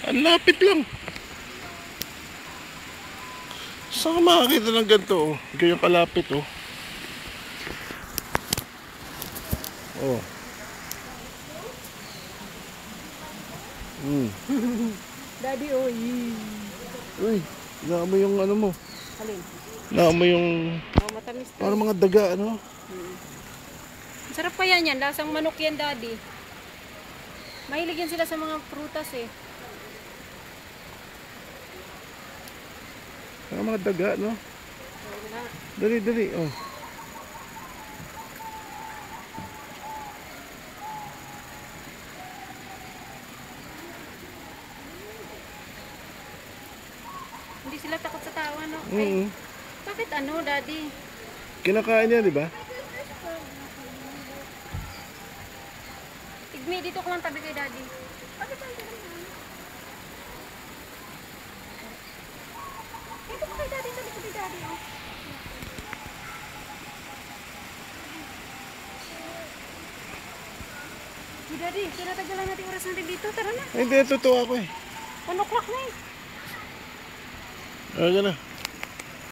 Ang lapit lang. Saan ka makakita ng ganito, oh? Ganyang kalapit, oh. Oh. Daddy, oy. Uy, naamoy yung ano mo. Alin? Naamoy yung... Oh, matamis to. Parang mga daga, ano? Sarap pa yan. Lasang manok yan, Daddy. Mahilig yan sila sa mga prutas eh. Parang mga daga, no? Dali, dali, oh. Hindi sila takot sa tao, no? Ay, bakit ano, Daddy? Kinakain niya, di ba? Tigmi, dito ko lang tabi kay Daddy. Dito ko kay Daddy, tabi ko kay Daddy, oh. Hey, Daddy, tinatagalan natin oras natin dito. Tara na. Ay, hindi, totoo ako eh. 1 o'clock na eh. Ano na?